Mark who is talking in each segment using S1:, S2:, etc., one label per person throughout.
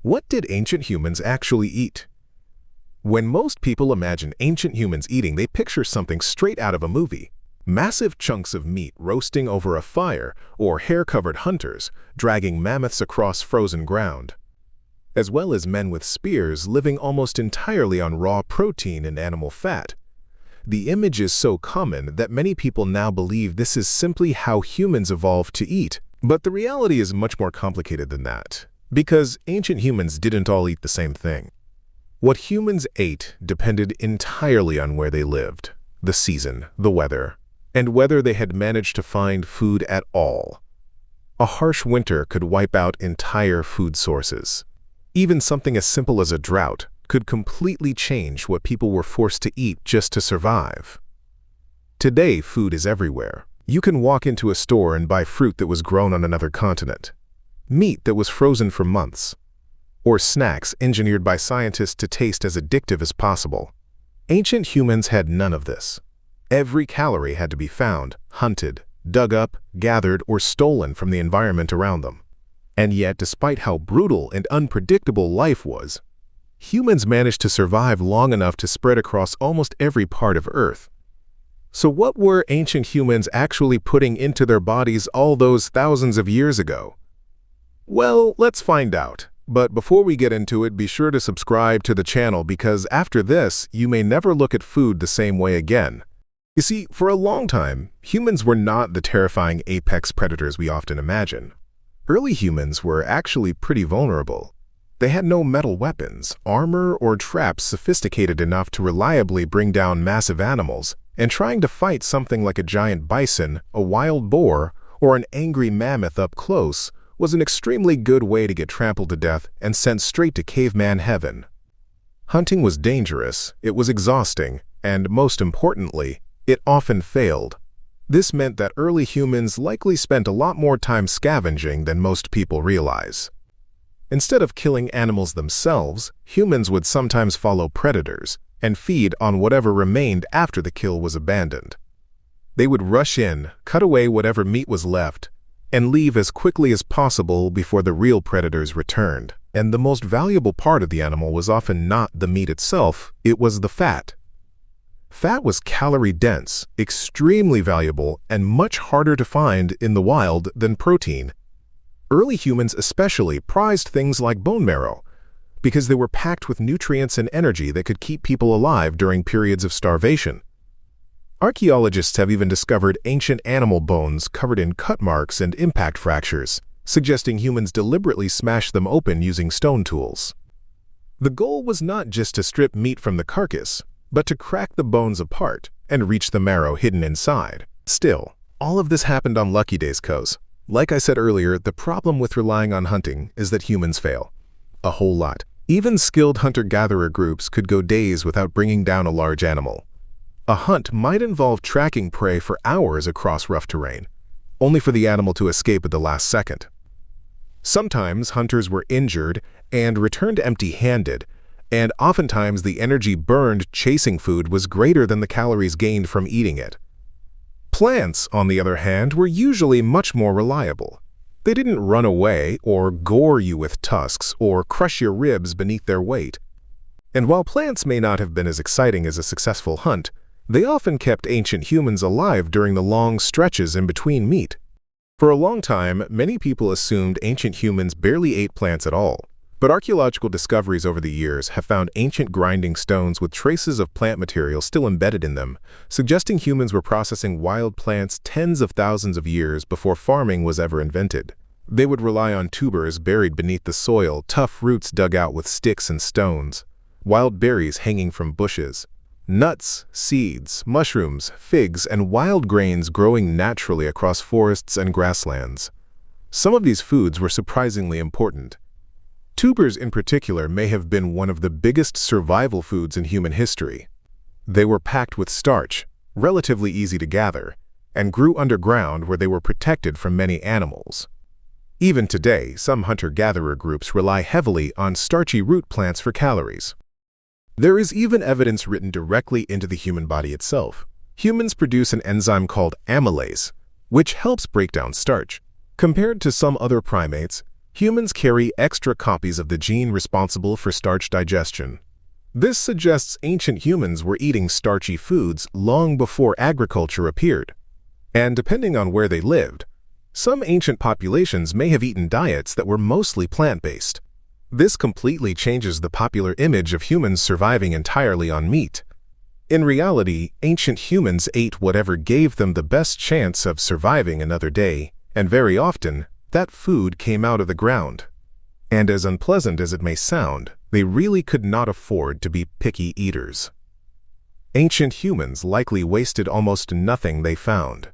S1: What did ancient humans actually eat? When most people imagine ancient humans eating, they picture something straight out of a movie. Massive chunks of meat roasting over a fire, or hair-covered hunters dragging mammoths across frozen ground, as well as men with spears living almost entirely on raw protein and animal fat. The image is so common that many people now believe this is simply how humans evolved to eat. But the reality is much more complicated than that, because ancient humans didn't all eat the same thing. What humans ate depended entirely on where they lived, the season, the weather, and whether they had managed to find food at all. A harsh winter could wipe out entire food sources. Even something as simple as a drought could completely change what people were forced to eat just to survive. Today, food is everywhere. You can walk into a store and buy fruit that was grown on another continent, meat that was frozen for months, or snacks engineered by scientists to taste as addictive as possible. Ancient humans had none of this. Every calorie had to be found, hunted, dug up, gathered, or stolen from the environment around them. And yet, despite how brutal and unpredictable life was, humans managed to survive long enough to spread across almost every part of Earth. So what were ancient humans actually putting into their bodies all those thousands of years ago? Well, let's find out. But before we get into it, be sure to subscribe to the channel, because after this, you may never look at food the same way again. You see, for a long time, humans were not the terrifying apex predators we often imagine. Early humans were actually pretty vulnerable. They had no metal weapons, armor, or traps sophisticated enough to reliably bring down massive animals, and trying to fight something like a giant bison, a wild boar, or an angry mammoth up close was an extremely good way to get trampled to death and sent straight to caveman heaven. Hunting was dangerous, it was exhausting, and most importantly, it often failed. This meant that early humans likely spent a lot more time scavenging than most people realize. Instead of killing animals themselves, humans would sometimes follow predators and feed on whatever remained after the kill was abandoned. They would rush in, cut away whatever meat was left, and leave as quickly as possible before the real predators returned. And the most valuable part of the animal was often not the meat itself, it was the fat. Fat was calorie-dense, extremely valuable, and much harder to find in the wild than protein. Early humans especially prized things like bone marrow, because they were packed with nutrients and energy that could keep people alive during periods of starvation. Archaeologists have even discovered ancient animal bones covered in cut marks and impact fractures, suggesting humans deliberately smashed them open using stone tools. The goal was not just to strip meat from the carcass, but to crack the bones apart and reach the marrow hidden inside. Still, all of this happened on lucky days, cuz. Like I said earlier, the problem with relying on hunting is that humans fail. A whole lot. Even skilled hunter-gatherer groups could go days without bringing down a large animal. A hunt might involve tracking prey for hours across rough terrain, only for the animal to escape at the last second. Sometimes hunters were injured and returned empty-handed, and oftentimes the energy burned chasing food was greater than the calories gained from eating it. Plants, on the other hand, were usually much more reliable. They didn't run away or gore you with tusks or crush your ribs beneath their weight. And while plants may not have been as exciting as a successful hunt, they often kept ancient humans alive during the long stretches in between meat. For a long time, many people assumed ancient humans barely ate plants at all. But archaeological discoveries over the years have found ancient grinding stones with traces of plant material still embedded in them, suggesting humans were processing wild plants tens of thousands of years before farming was ever invented. They would rely on tubers buried beneath the soil, tough roots dug out with sticks and stones, wild berries hanging from bushes, nuts, seeds, mushrooms, figs, and wild grains growing naturally across forests and grasslands. Some of these foods were surprisingly important. Tubers in particular may have been one of the biggest survival foods in human history. They were packed with starch, relatively easy to gather, and grew underground where they were protected from many animals. Even today, some hunter-gatherer groups rely heavily on starchy root plants for calories. There is even evidence written directly into the human body itself. Humans produce an enzyme called amylase, which helps break down starch. Compared to some other primates, Humans carry extra copies of the gene responsible for starch digestion. This suggests ancient humans were eating starchy foods long before agriculture appeared. And depending on where they lived, some ancient populations may have eaten diets that were mostly plant-based. This completely changes the popular image of humans surviving entirely on meat. In reality, ancient humans ate whatever gave them the best chance of surviving another day, and very often, that food came out of the ground. And as unpleasant as it may sound, they really could not afford to be picky eaters. Ancient humans likely wasted almost nothing they found.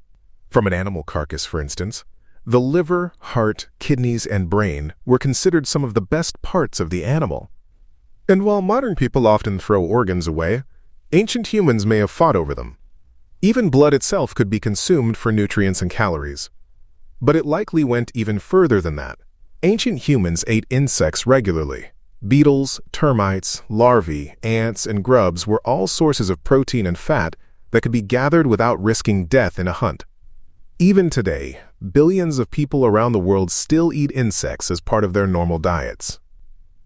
S1: From an animal carcass, for instance, the liver, heart, kidneys, and brain were considered some of the best parts of the animal. And while modern people often throw organs away, ancient humans may have fought over them. Even blood itself could be consumed for nutrients and calories. But it likely went even further than that. Ancient humans ate insects regularly. Beetles, termites, larvae, ants, and grubs were all sources of protein and fat that could be gathered without risking death in a hunt. Even today, billions of people around the world still eat insects as part of their normal diets.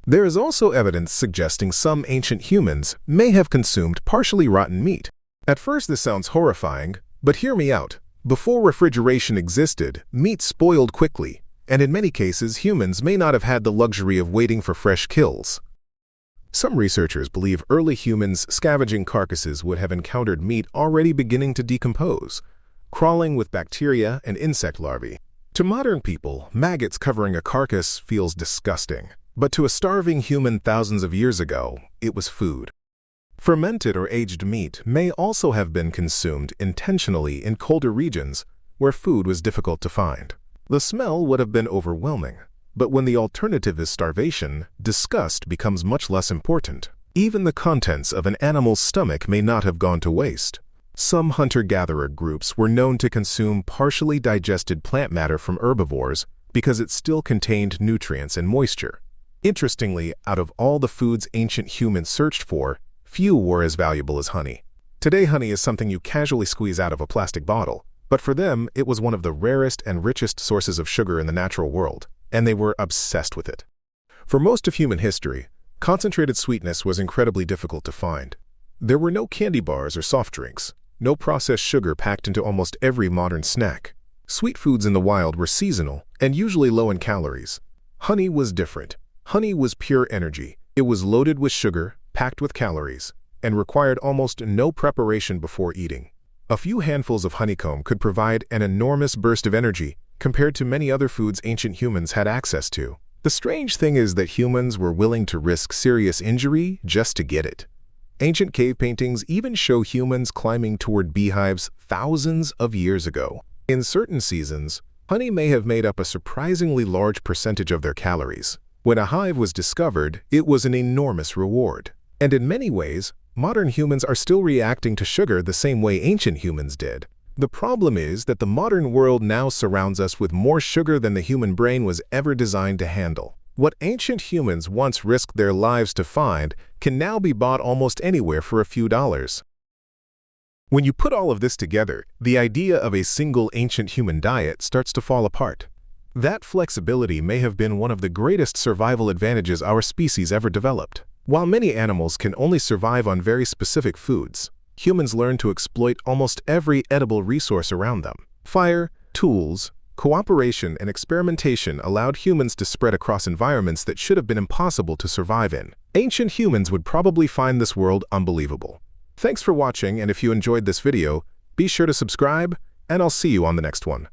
S1: There is also evidence suggesting some ancient humans may have consumed partially rotten meat. At first this sounds horrifying, but hear me out. Before refrigeration existed, meat spoiled quickly, and in many cases humans may not have had the luxury of waiting for fresh kills. Some researchers believe early humans scavenging carcasses would have encountered meat already beginning to decompose, crawling with bacteria and insect larvae. To modern people, maggots covering a carcass feels disgusting, but to a starving human thousands of years ago, it was food. Fermented or aged meat may also have been consumed intentionally in colder regions where food was difficult to find. The smell would have been overwhelming, but when the alternative is starvation, disgust becomes much less important. Even the contents of an animal's stomach may not have gone to waste. Some hunter-gatherer groups were known to consume partially digested plant matter from herbivores because it still contained nutrients and moisture. Interestingly, out of all the foods ancient humans searched for, few were as valuable as honey. Today, honey is something you casually squeeze out of a plastic bottle, but for them, it was one of the rarest and richest sources of sugar in the natural world, and they were obsessed with it. For most of human history, concentrated sweetness was incredibly difficult to find. There were no candy bars or soft drinks, no processed sugar packed into almost every modern snack. Sweet foods in the wild were seasonal and usually low in calories. Honey was different. Honey was pure energy. It was loaded with sugar, packed with calories, and required almost no preparation before eating. A few handfuls of honeycomb could provide an enormous burst of energy compared to many other foods ancient humans had access to. The strange thing is that humans were willing to risk serious injury just to get it. Ancient cave paintings even show humans climbing toward beehives thousands of years ago. In certain seasons, honey may have made up a surprisingly large percentage of their calories. When a hive was discovered, it was an enormous reward. And in many ways, modern humans are still reacting to sugar the same way ancient humans did. The problem is that the modern world now surrounds us with more sugar than the human brain was ever designed to handle. What ancient humans once risked their lives to find can now be bought almost anywhere for a few dollars. When you put all of this together, the idea of a single ancient human diet starts to fall apart. That flexibility may have been one of the greatest survival advantages our species ever developed. While many animals can only survive on very specific foods, humans learn to exploit almost every edible resource around them. Fire, tools, cooperation, and experimentation allowed humans to spread across environments that should have been impossible to survive in. Ancient humans would probably find this world unbelievable. Thanks for watching, and if you enjoyed this video, be sure to subscribe, and I'll see you on the next one.